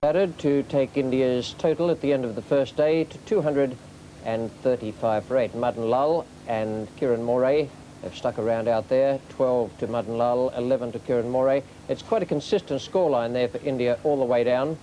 Added to take India's total at the end of the first day to 235 for 8. MADAN LAL and Kiran Moray have stuck around out there. 12 to MADAN LAL, 11 to Kiran Moray. It's quite a consistent scoreline there for India all the way down.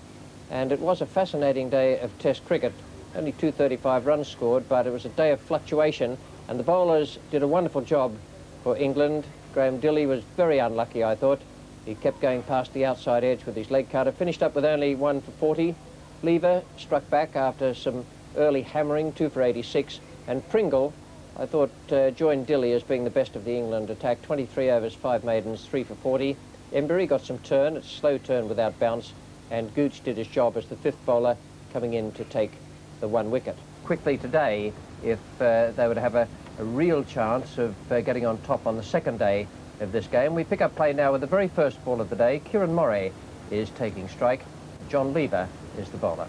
And it was a fascinating day of Test cricket. Only 235 runs scored, but it was a day of fluctuation. And the bowlers did a wonderful job for England. Graham Dilley was very unlucky, I thought. He kept going past the outside edge with his leg cutter, finished up with only 1 for 40. Lever struck back after some early hammering, 2 for 86. And Pringle, I thought, joined Dilley as being the best of the England attack. 23 overs, 5 maidens, 3 for 40. Embury got some turn, it's a slow turn without bounce. And Gooch did his job as the 5th bowler, coming in to take the 1 wicket. Quickly today, if they would have a real chance of getting on top on the second day of this game. We pick up play now with the very first ball of the day. Kiran Moray is taking strike. John Lever is the bowler.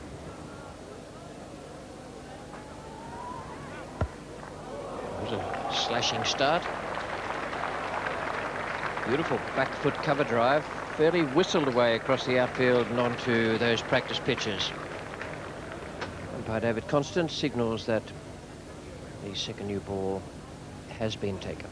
It was a slashing start. Beautiful back foot cover drive. Fairly whistled away across the outfield and onto those practice pitches. Umpire David Constant signals that the second new ball has been taken.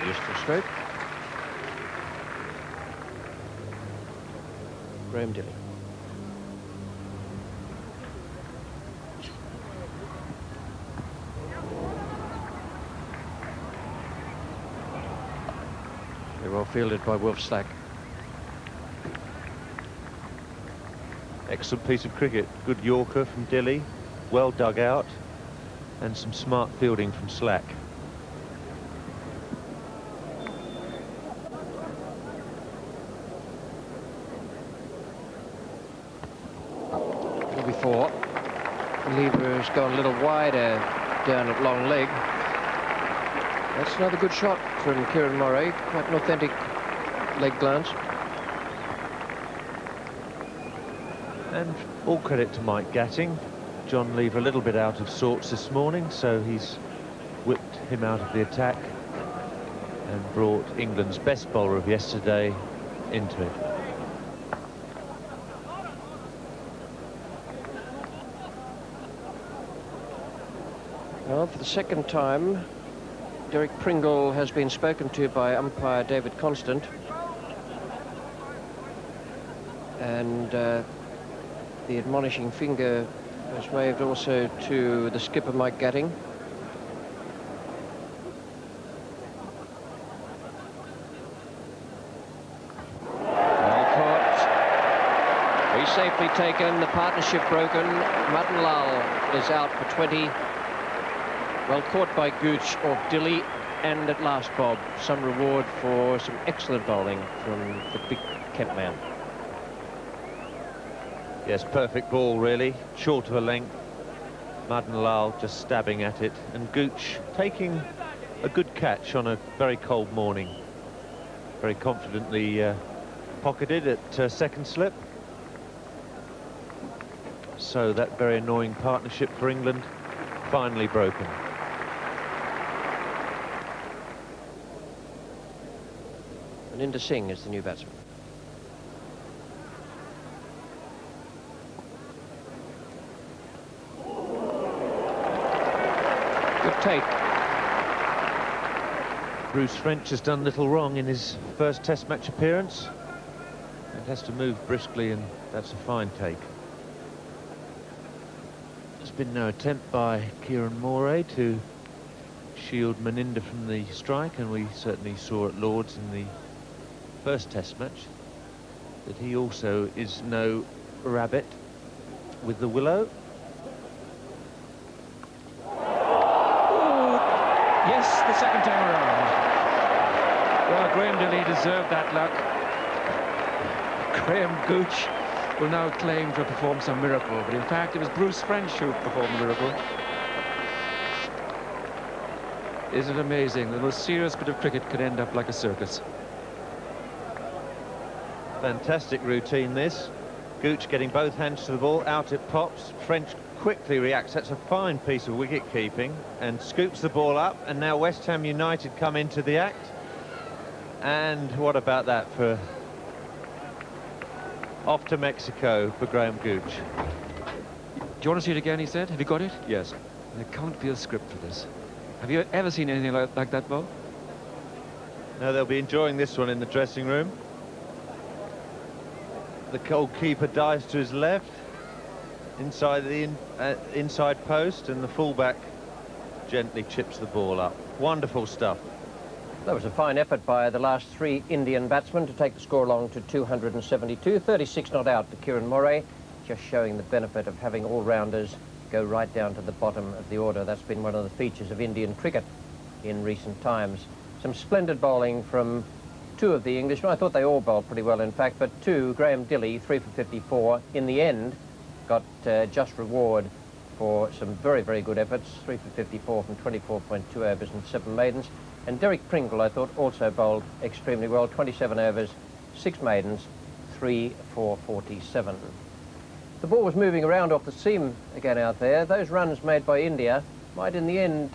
Useful stroke. Graham Dilley. Very well fielded by Wilf Slack. Excellent piece of cricket. Good Yorker from Dilley, well dug out, and some smart fielding from Slack. Before, Lever has gone a little wider down at long leg. That's another good shot from Kiran Moray, quite an authentic leg glance. And all credit to Mike Gatting. John Lever a little bit out of sorts this morning, so he's whipped him out of the attack and brought England's best bowler of yesterday into it. Well, for the second time, Derek Pringle has been spoken to by umpire David Constant. And the admonishing finger was waved also to the skipper, Mike Gatting. Well caught. Very safely taken. The partnership broken. MADAN LAL is out for 20. Well caught by Gooch of Dilley, and at last, Bob, some reward for some excellent bowling from the big Kent man. Yes, perfect ball, really. Short of a length. MADAN LAL just stabbing at it, and Gooch taking a good catch on a very cold morning. Very confidently pocketed at second slip. So that very annoying partnership for England finally broken. Inder Singh is the new batsman. Good take. Bruce French has done little wrong in his first Test match appearance and has to move briskly, and that's a fine take. There's been no attempt by Kiran Moray to shield Maninder from the strike, and we certainly saw at Lord's in the first Test match that he also is no rabbit with the willow. Yes, the second time around. Well, Graham Dilley deserved that luck. Graham Gooch will now claim to have performed some miracle, but in fact it was Bruce French who performed the miracle. Isn't it amazing? The most serious bit of cricket could end up like a circus. Fantastic routine, this. Gooch getting both hands to the ball, out it pops. French quickly reacts. That's a fine piece of wicket keeping, and scoops the ball up, and now West Ham United come into the act. And what about that for off to Mexico for Graham Gooch? Do you want to see it again, he said? Have you got it? Yes. There can't be a script for this. Have you ever seen anything like that, Bo? No, they'll be enjoying this one in the dressing room. The goalkeeper dives to his left, inside the inside post, and the fullback gently chips the ball up. Wonderful stuff. That was a fine effort by the last three Indian batsmen to take the score along to 272. 36 not out to Kieran Moray, just showing the benefit of having all-rounders go right down to the bottom of the order. That's been one of the features of Indian cricket in recent times. Some splendid bowling from two of the Englishmen. I thought they all bowled pretty well, in fact, but two, Graham Dilley, 3 for 54, in the end got just reward for some very, very good efforts. 3 for 54 from 24.2 overs and 7 maidens. And Derek Pringle, I thought, also bowled extremely well. 27 overs, 6 maidens, 3 for 47. The ball was moving around off the seam again out there. Those runs made by India might in the end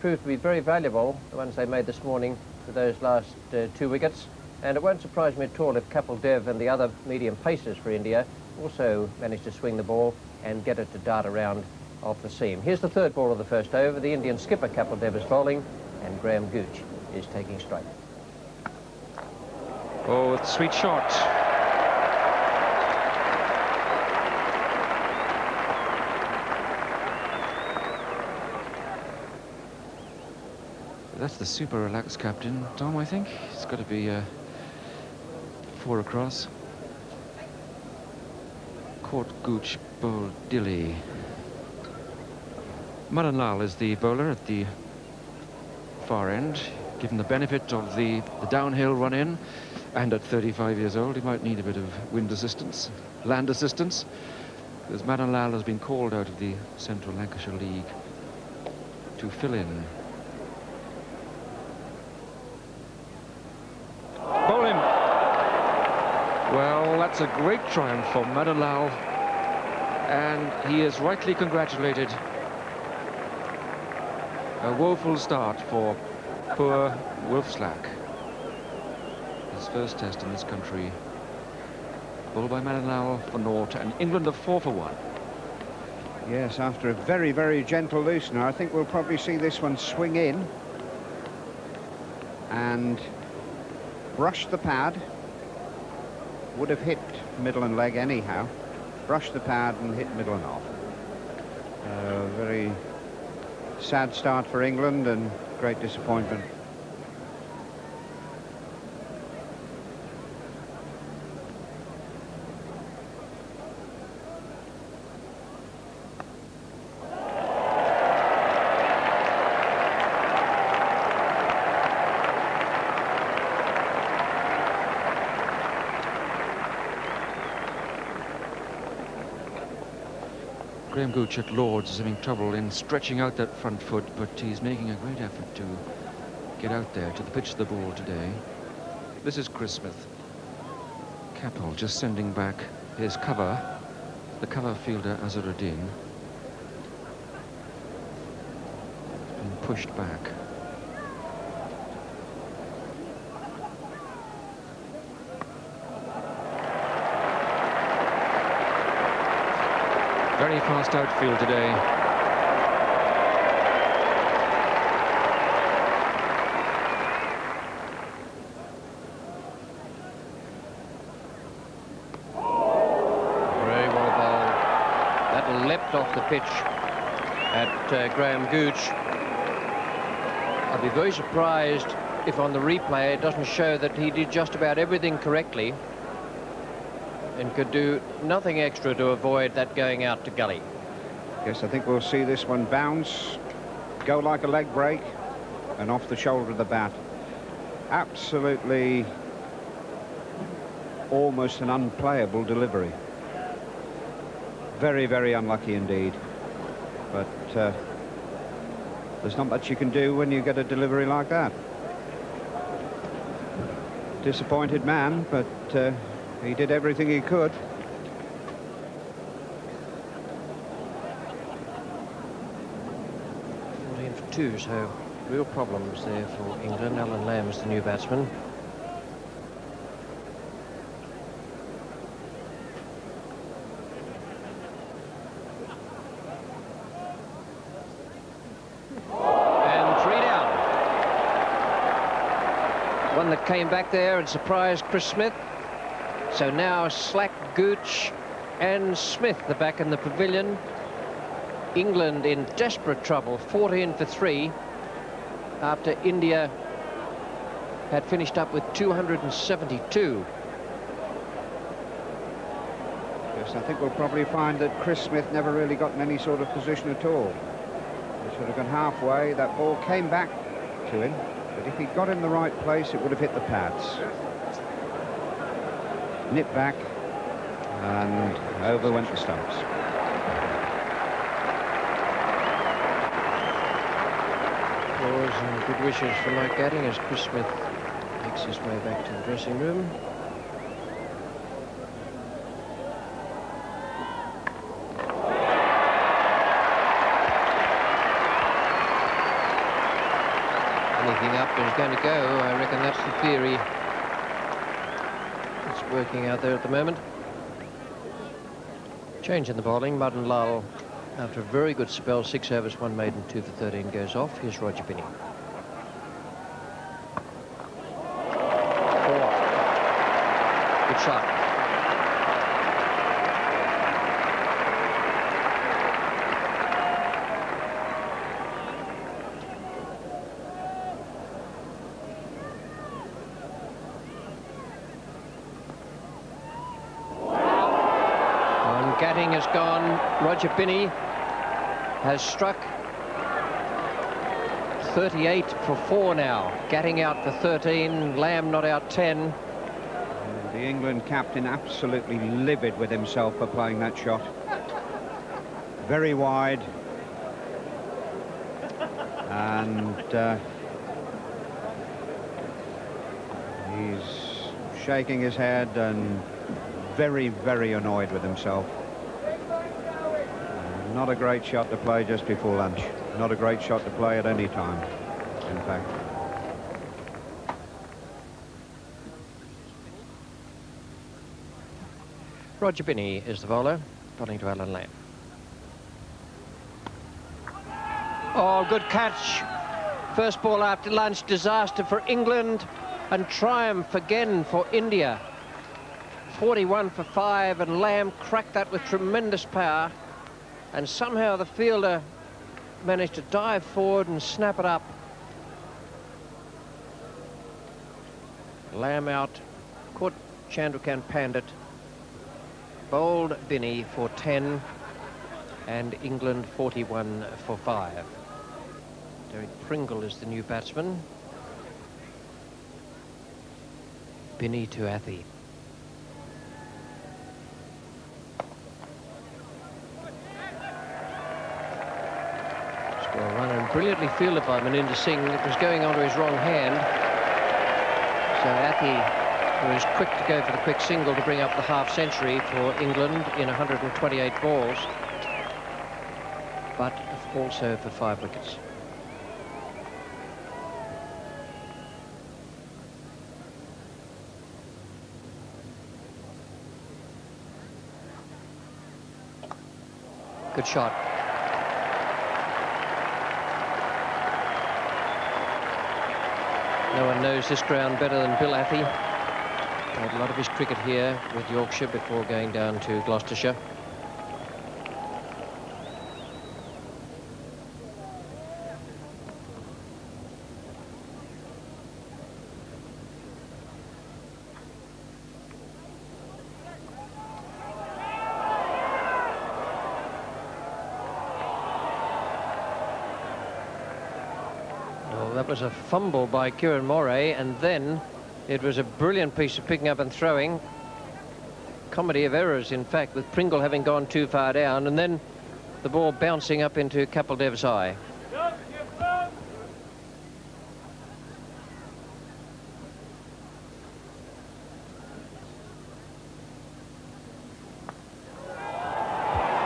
prove to be very valuable, the ones they made this morning for those last 2 wickets. And it won't surprise me at all if Kapil Dev and the other medium pacers for India also managed to swing the ball and get it to dart around off the seam. Here's the third ball of the first over. The Indian skipper Kapil Dev is bowling, and Graham Gooch is taking straight. Oh, it's a sweet shot. That's the super relaxed captain, Tom, I think. It's got to be 4 across. Caught Gooch, bowled Dilley. Madan Lal is the bowler at the far end. Given the benefit of the downhill run in, and at 35 years old, he might need a bit of wind assistance, land assistance, because Madan Lal has been called out of the Central Lancashire League to fill in. Bowling. Well, that's a great triumph for Madan Lal, and he is rightly congratulated. A woeful start for poor Wolfslack. His first test in this country. Bowled by Madan Lal for naught, and England are 4 for 1. Yes, after a very, very gentle loosener, I think we'll probably see this one swing in and brush the pad. Would have hit middle and leg anyhow. Brush the pad and hit middle and off. Very sad start for England and great disappointment. Graham Gooch at Lord's is having trouble in stretching out that front foot, but he's making a great effort to get out there to the pitch of the ball today. This is Chris Smith. Capel just sending back his cover, the cover fielder Azharuddin. Being pushed back. Very fast outfield today. Very well bowled. That leapt off the pitch at Graham Gooch. I'd be very surprised if on the replay it doesn't show that he did just about everything correctly and could do nothing extra to avoid that going out to gully. Yes, I think we'll see this one bounce, go like a leg break, and off the shoulder of the bat. Absolutely almost an unplayable delivery. Very, very unlucky indeed. But there's not much you can do when you get a delivery like that. Disappointed man, but He did everything he could. For 2, so real problems there for England. Alan Lamb is the new batsman. And 3 down. One that came back there and surprised Chris Smith. So now Slack, Gooch and Smith are back in the pavilion. England in desperate trouble, 14 for 3, after India had finished up with 272. Yes, I think we'll probably find that Chris Smith never really got in any sort of position at all. He should have gone halfway. That ball came back to him, but if he'd got in the right place, it would have hit the pads. Nip back, and over went the stumps. Applause and good wishes for Mike Gadding as Chris Smith makes his way back to the dressing room. Anything up is going to go. I reckon that's the theory that's working out there at the moment. Change in the bowling. Madan Lal, after a very good spell, 6 overs, 1 maiden, 2 for 13, goes off. Here's Roger Binney. 4. Good shot. Gadding has gone. Roger Binney has struck 38 for 4 now. Gadding out for 13. Lamb not out 10. The England captain absolutely livid with himself for playing that shot. Very wide. And he's shaking his head and very, very annoyed with himself. Not a great shot to play just before lunch. Not a great shot to play at any time, in fact. Roger Binney is the bowler, bowling to Alan Lamb. Oh, good catch. First ball after lunch, disaster for England and triumph again for India. 41 for 5, and Lamb cracked that with tremendous power. And somehow the fielder managed to dive forward and snap it up. Lamb out, caught Chandrakant Pandit, bowled Binney for 10, and England 41 for 5. Derek Pringle is the new batsman. Binney to Athey. Well run and brilliantly fielded by Maninder Singh. It was going onto his wrong hand. So Athey was quick to go for the quick single to bring up the half century for England in 128 balls, but also for 5 wickets. Good shot. No one knows this ground better than Bill Athey. Played a lot of his cricket here with Yorkshire before going down to Gloucestershire. That was a fumble by Kieran Moray, and then it was a brilliant piece of picking up and throwing. Comedy of errors, in fact, with Pringle having gone too far down, and then the ball bouncing up into Kapil Dev's eye.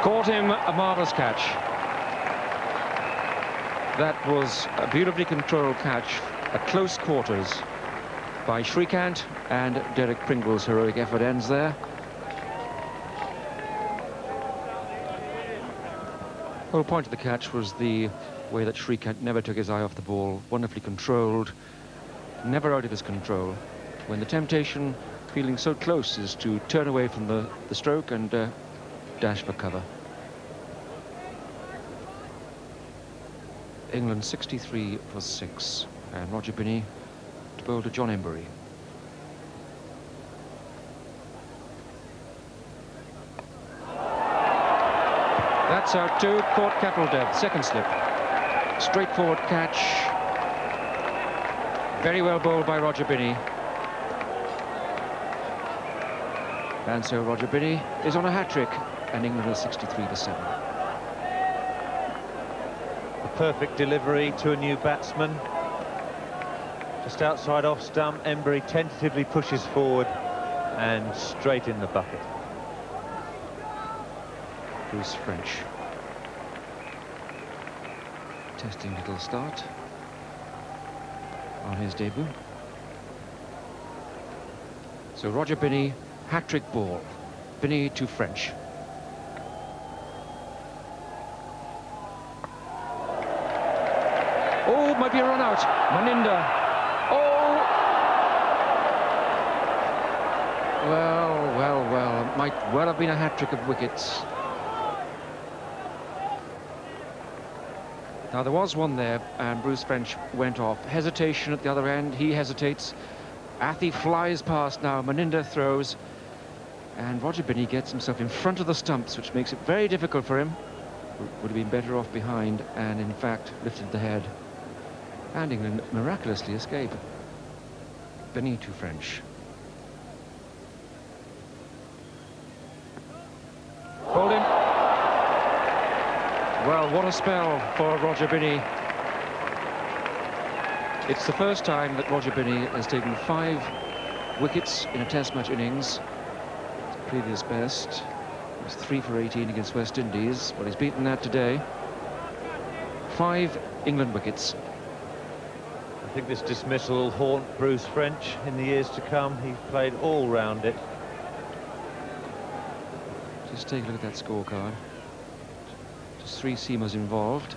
Caught him a marvellous catch. That was a beautifully controlled catch at close quarters by Shrikant, and Derek Pringle's heroic effort ends there. The whole point of the catch was the way that Shrikant never took his eye off the ball, wonderfully controlled, never out of his control. When the temptation, feeling so close, is to turn away from the stroke and dash for cover. England 63 for 6, and Roger Binney to bowl to John Embury. That's out too, caught capital depth, second slip. Straightforward catch. Very well bowled by Roger Binney. And so Roger Binney is on a hat-trick, and England is 63 for 7. A perfect delivery to a new batsman. Just outside off stump, Embury tentatively pushes forward and straight in the bucket. Bruce French. Testing little start on his debut. So Roger Binney, hat-trick ball. Binney to French. Oh, might be a run out. Maninda. Oh! Well, might well have been a hat-trick of wickets. Now, there was one there, and Bruce French went off. Hesitation at the other end. He hesitates. Athey flies past now. Maninda throws. And Roger Binney gets himself in front of the stumps, which makes it very difficult for him. Would have been better off behind, and in fact lifted the head. And England miraculously escape. Binney to French. Hold him. Well, what a spell for Roger Binney. It's the first time that Roger Binney has taken 5 wickets in a Test match innings. His previous best was 3 for 18 against West Indies, but he's beaten that today. 5 England wickets. I think this dismissal will haunt Bruce French in the years to come. He played all round it. Just take a look at that scorecard. Just 3 seamers involved.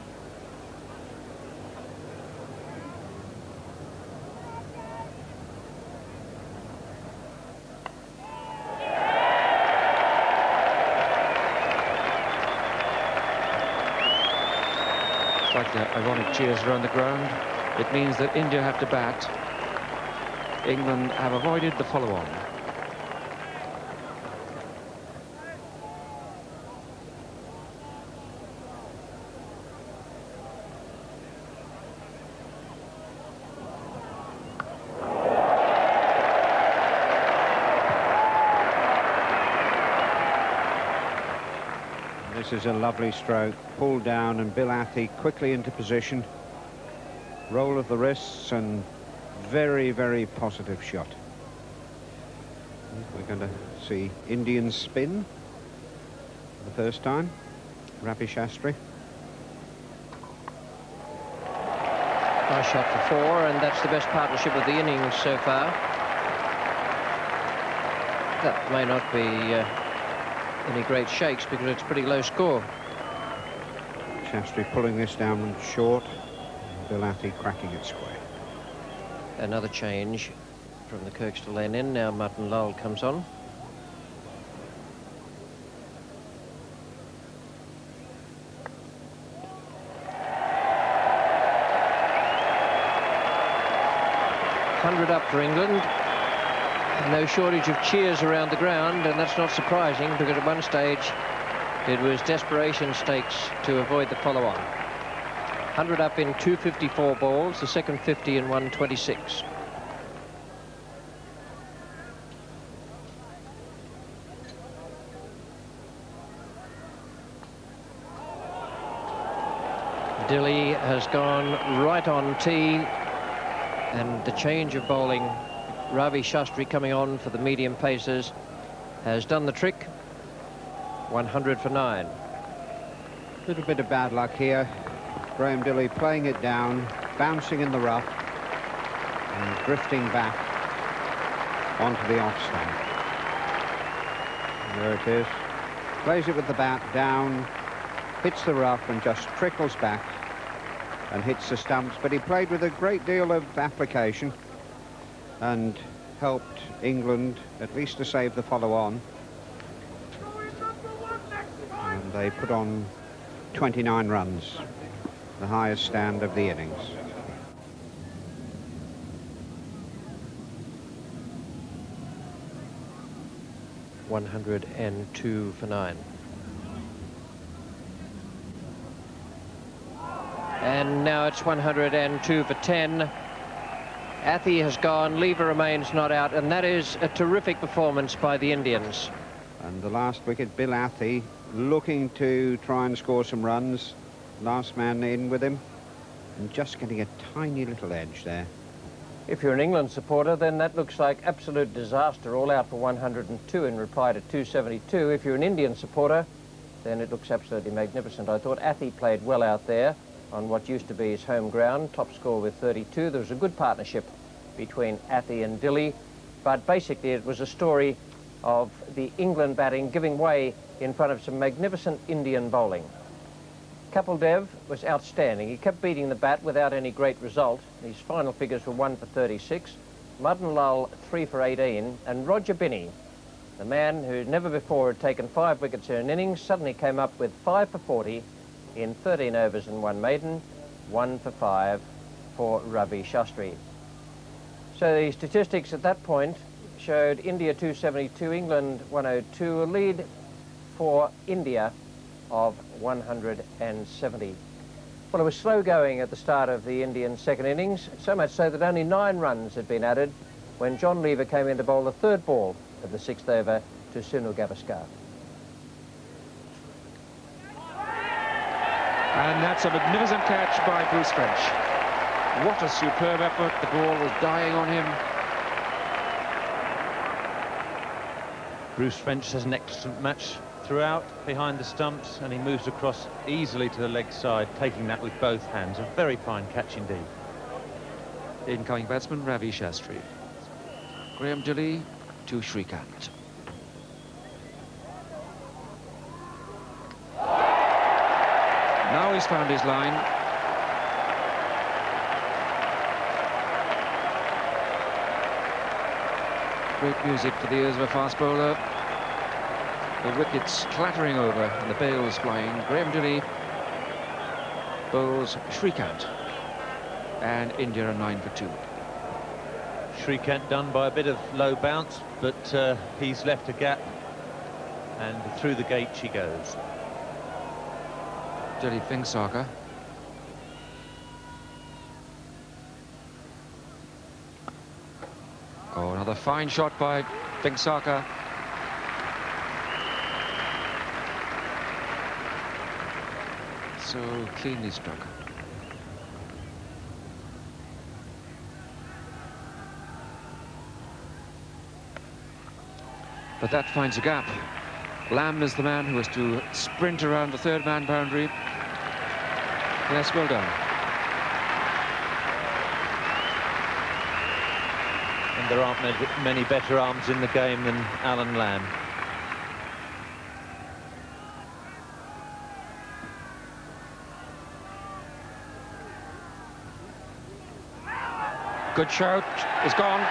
It's like the ironic cheers around the ground. It means that India have to bat. England have avoided the follow-on. This is a lovely stroke, pulled down, and Bill Athey quickly into position. Roll of the wrists and very, very positive shot. We're going to see Indian spin for the first time. Ravi Shastri. Nice shot for 4, and that's the best partnership of the innings so far. That may not be any great shakes because it's a pretty low score. Shastri pulling this down short. Bill Athey cracking it square. Another change from the Kirkstall lane in. Now Madan Lal comes on. $100 up for England. No shortage of cheers around the ground, and that's not surprising because at one stage it was desperation stakes to avoid the follow-on. 100 up in 254 balls, the second 50 in 126. Dilly has gone right on tee, and the change of bowling, Ravi Shastri coming on for the medium pacers, has done the trick. 100 for 9. Little bit of bad luck here. Graham Dilley playing it down, bouncing in the rough, and drifting back onto the off stump. There it is. Plays it with the bat down, hits the rough and just trickles back and hits the stumps. But he played with a great deal of application and helped England at least to save the follow-on. And they put on 29 runs, the highest stand of the innings. $102 for 9. And now it's 102 for 10. Athey has gone, Lever remains not out, and that is a terrific performance by the Indians. And the last wicket, Bill Athey, looking to try and score some runs. Last man in with him, and just getting a tiny little edge there. If you're an England supporter, then that looks like absolute disaster, all out for 102 in reply to 272. If you're an Indian supporter, then it looks absolutely magnificent. I thought Athey played well out there on what used to be his home ground, top score with 32. There was a good partnership between Athey and Dilley, but basically it was a story of the England batting giving way in front of some magnificent Indian bowling. Kapil Dev was outstanding. He kept beating the bat without any great result. His final figures were 1 for 36. Madan Lal 3 for 18, and Roger Binney, the man who never before had taken 5 wickets in an innings, suddenly came up with 5 for 40 in 13 overs and 1 maiden, 1 for 5 for Ravi Shastri. So the statistics at that point showed India 272, England 102, a lead for India of 170. Well, it was slow going at the start of the Indian second innings, so much so that only 9 runs had been added when John Lever came in to bowl the 3rd ball of the 6th over to Sunil Gavaskar. And that's a magnificent catch by Bruce French. What a superb effort. The ball was dying on him. Bruce French has an excellent match throughout, behind the stumps, and he moves across easily to the leg side, taking that with both hands. A very fine catch indeed. Incoming batsman Ravi Shastri. Graham Dilley to Shrikant. Now he's found his line. Great music for the ears of a fast bowler. The wickets clattering over and the bails flying. Graham Dilley bowls Shrikant, and India are 9 for 2. Shrikant done by a bit of low bounce, but he's left a gap, and through the gate she goes. Dilley Fingsaka. Oh, another fine shot by Fingsaka. So cleanly struck. But that finds a gap. Lamb is the man who has to sprint around the 3rd man boundary. Yes, well done. And there aren't many better arms in the game than Alan Lamb. Good shout, is gone.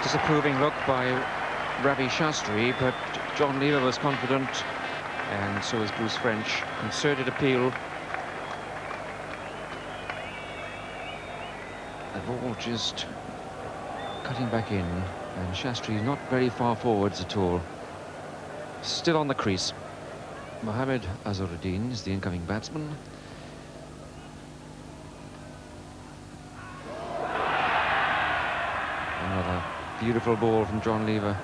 Disapproving look by Ravi Shastri, but John Lever was confident, and so is Bruce French. Concerted appeal. The ball just cutting back in, and Shastri not very far forwards at all. Still on the crease. Mohammed Azharuddin is the incoming batsman. Another beautiful ball from John Lever.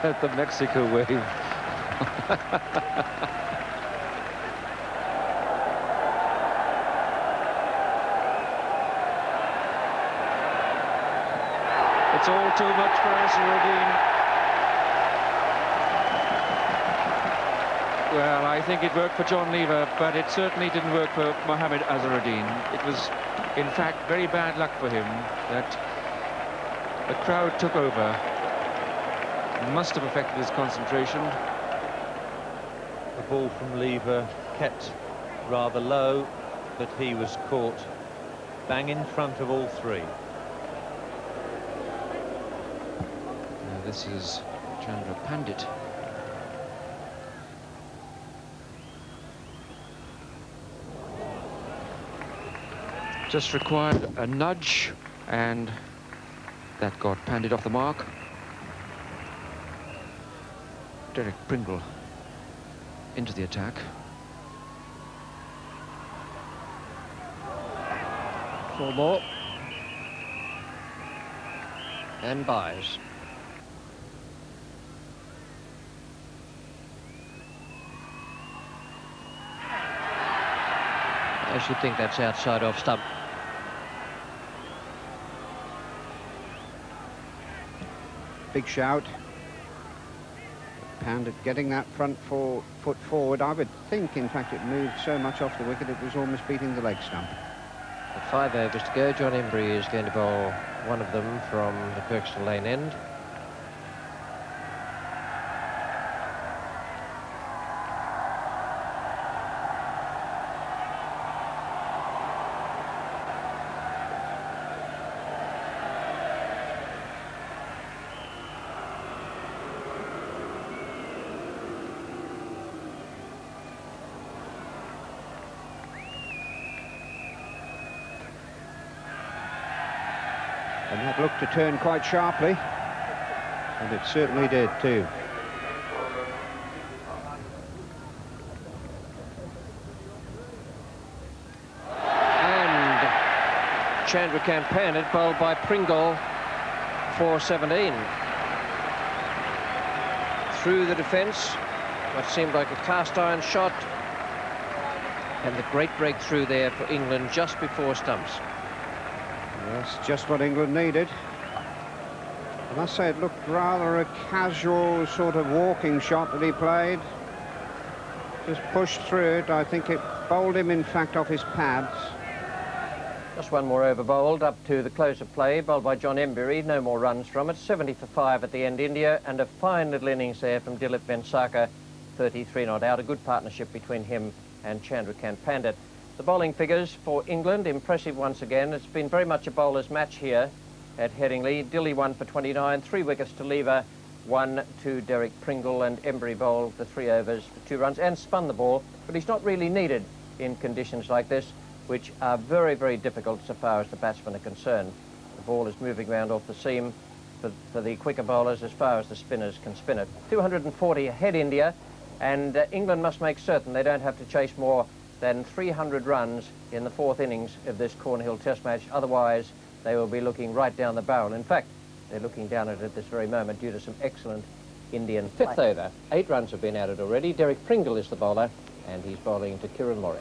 The Mexico wave. That's all too much for Azharuddin. Well, I think it worked for John Lever, but it certainly didn't work for Mohammed Azharuddin. It was, in fact, very bad luck for him that the crowd took over. Must have affected his concentration. The ball from Lever kept rather low, but he was caught bang in front of all three. Now this is Chandra Pandit. Just required a nudge, and that got Pandit off the mark. Derek Pringle into the attack. Four more. And buys. I should think that's outside off stump. Big shout. Pandit getting that front foot forward. I would think, in fact, it moved so much off the wicket it was almost beating the leg stump. With 5 overs to go, John Embry is going to bowl one of them from the Kirkstall Lane end. And that looked to turn quite sharply, and it certainly did too. And Chandrakant Pandit bowled by Pringle for 17. Through the defence, what seemed like a cast iron shot, and the great breakthrough there for England just before stumps. Yes, just what England needed. I must say it looked rather a casual sort of walking shot that he played. Just pushed through it. I think it bowled him, in fact, off his pads. Just one more over bowled up to the close of play, bowled by John Embury. No more runs from it. 70 for 5 at the end, India, and a fine little innings there from Dilip Venkateswarlu, 33 not out. A good partnership between him and Chandrakant Pandit. The bowling figures for England, impressive once again. It's been very much a bowler's match here at Headingley. Dilly 1 for 29, 3 wickets to Lever, 1 to Derek Pringle, and Embry bowled the 3 overs for 2 runs and spun the ball, but he's not really needed in conditions like this, which are very, very difficult so far as the batsmen are concerned. The ball is moving around off the seam for the quicker bowlers as far as the spinners can spin it. 240 ahead India, and England must make certain they don't have to chase more than 300 runs in the 4th innings of this Cornhill Test match. Otherwise, they will be looking right down the barrel. In fact, they're looking down it at this very moment due to some excellent Indian 5th over. 8 runs have been added already. Derek Pringle is the bowler, and he's bowling to Kieran Morey.